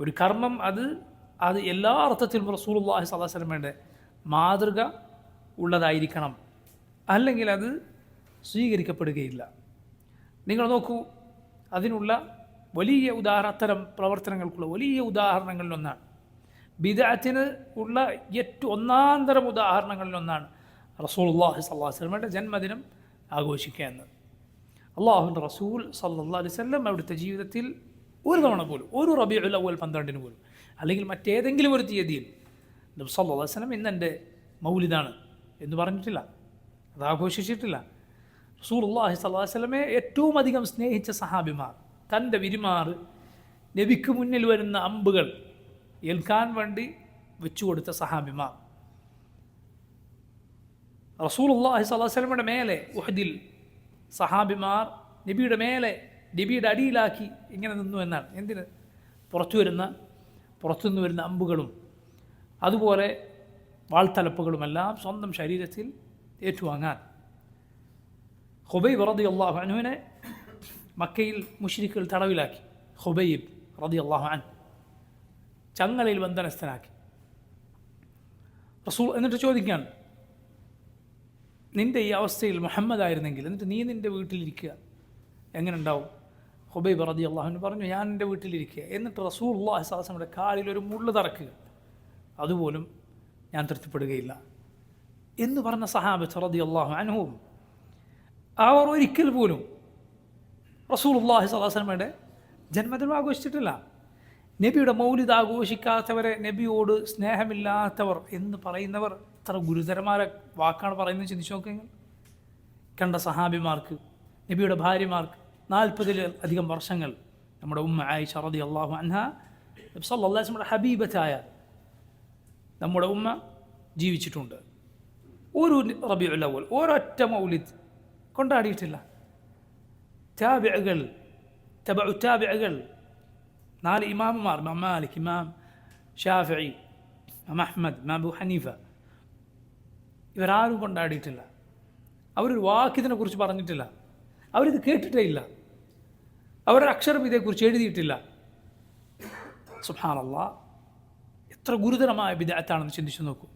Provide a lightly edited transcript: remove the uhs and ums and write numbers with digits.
ഒരു കർമ്മം അത് എല്ലാ അർത്ഥത്തിലും റസൂലുള്ളാഹി സ്വല്ലല്ലാഹു അലൈഹി വസല്ലമയുടെ മാതൃക ഉള്ളതായിരിക്കണം, അല്ലെങ്കിൽ അത് സ്വീകരിക്കപ്പെടുകയില്ല. നിങ്ങൾ നോക്കൂ, അതിനുള്ള വലിയ അത്തരം പ്രവർത്തനങ്ങൾക്കുള്ള വലിയ ഉദാഹരണങ്ങളിലൊന്നാണ്, ബിദ്അത്തിന് ഉള്ള ഏറ്റവും ഒന്നാന്തരം ഉദാഹരണങ്ങളിലൊന്നാണ് റസൂലുള്ളാഹി സ്വല്ലല്ലാഹു അലൈഹി വസല്ലമയുടെ ജന്മദിനം ആഘോഷിക്കുക എന്നത്. അല്ലാഹുവിൻ്റെ റസൂൽ സല്ലല്ലാഹു അലൈഹി വസല്ലം അവിടുത്തെ ജീവിതത്തിൽ ഒരു തവണ പോലും, ഒരു റബീഉൽ അവ്വൽ 12 പോലും, അല്ലെങ്കിൽ മറ്റേതെങ്കിലും ഒരു തീയതിയിൽ നബി സല്ലല്ലാഹു അലൈഹി വസല്ലം ഇന്നെൻ്റെ മൗലിദാണ് എന്ന് പറഞ്ഞിട്ടില്ല, അത് ആഘോഷിച്ചിട്ടില്ല. റസൂലുള്ളാഹി സ്വല്ലല്ലാഹു അലൈഹി വസല്ലമയെ ഏറ്റവും അധികം സ്നേഹിച്ച സഹാബിമാർ, തൻ്റെ വിരിമാറ് നബിക്ക് മുന്നിൽ വരുന്ന അമ്പുകൾ ഏൽക്കാൻ വേണ്ടി വെച്ചുകൊടുത്ത സഹാബിമാർ, റസൂലുള്ളാഹി സ്വല്ലല്ലാഹു അലൈഹി വസല്ലമയുടെ മേലെ ഉഹദിൽ സഹാബിമാർ നബിയുടെ മേലെ, നബിയുടെ അടിയിലാക്കി ഇങ്ങനെ നിന്നു എന്നാണ്. എന്തിന്? പുറത്തുനിന്ന് വരുന്ന അമ്പുകളും അതുപോലെ വാൾത്തലപ്പുകളുമെല്ലാം സ്വന്തം ശരീരത്തിൽ ഏറ്റുവാങ്ങാൻ. ഖുബൈബ് റളിയല്ലാഹു അൻഹുവിനെ മക്കയിൽ മുശ്രിക്കുകൾ തടവിലാക്കി. ഖുബൈബ് റളിയല്ലാഹു അൻഹു ചങ്ങലയിൽ ബന്ധനസ്ഥനാക്കി. റസൂൽ എന്നിട്ട് ചോദിക്കുകയാണ്, നിൻ്റെ ഈ അവസ്ഥയിൽ മുഹമ്മദ് ആയിരുന്നെങ്കിൽ, എന്നിട്ട് നീ നിൻ്റെ വീട്ടിലിരിക്കുക, എങ്ങനെ ഉണ്ടാവും? ഖുബൈബ് റളിയല്ലാഹു അൻഹു പറഞ്ഞു, ഞാൻ എൻ്റെ വീട്ടിലിരിക്കുക, എന്നിട്ട് റസൂലുള്ളാഹി സ്വല്ലല്ലാഹു അലൈഹി വസല്ലമയുടെ കാലിൽ ഒരു മുള്ള് തറക്കുക, അതുപോലും ഞാൻ തൃപ്തിപ്പെടുകയില്ല എന്ന് പറഞ്ഞ സഹാബത്ത് റളിയല്ലാഹു അൻഹും അവർ ഒരിക്കൽ പോലും റസൂലുള്ളാഹി സ്വല്ലല്ലാഹു അലൈഹി വസല്ലമയുടെ ജന്മദിനം ആഘോഷിച്ചിട്ടില്ല. നബിയുടെ മൗലിദ് ആഘോഷിക്കാത്തവരെ നബിയോട് സ്നേഹമില്ലാത്തവർ എന്ന് പറയുന്നവർ എത്ര ഗുരുതരമായ വാക്കാണ് പറയുന്നത് ചിന്തിച്ചു നോക്കുക. കണ്ട സഹാബിമാർക്ക്, നബിയുടെ ഭാര്യമാർക്ക് 40-ലധികം വർഷങ്ങൾ നമ്മുടെ ഉമ്മ ആയിഷ റളിയല്ലാഹു അൻഹാ നബി സല്ലല്ലാഹു അലൈഹി വസല്ലമയുടെ ഹബീബത്തായ നമ്മുടെ ഉമ്മ ജീവിച്ചിട്ടുണ്ട്. ഒരു റബീഉൽ അവ്വൽ, ഒരൊറ്റ മൗലിദ് കൊണ്ടാടിയിട്ടില്ല. താബിഉകൾ, തബഉ താബിഉകൾ, 4 ഇമാമുമാർ, ഇമാം മാലിക്, ഇമാം ഷാഫിഈ, ഇമാം അഹ്മദ്, ഇമാം അബൂ ഹനീഫ, ഇവരാരും കൊണ്ടാടിയിട്ടില്ല. അവരൊരു വാക്കിതിനെ കുറിച്ച് പറഞ്ഞിട്ടില്ല, അവരിത് കേട്ടിട്ടേ ഇല്ല, അവരുടെ അക്ഷരം ഇതേക്കുറിച്ച് എഴുതിയിട്ടില്ല. സുബ്ഹാനല്ലാഹ്, എത്ര ഗുരുതരമായ ബിദ്അത്താണെന്ന് ചിന്തിച്ചു നോക്കൂ.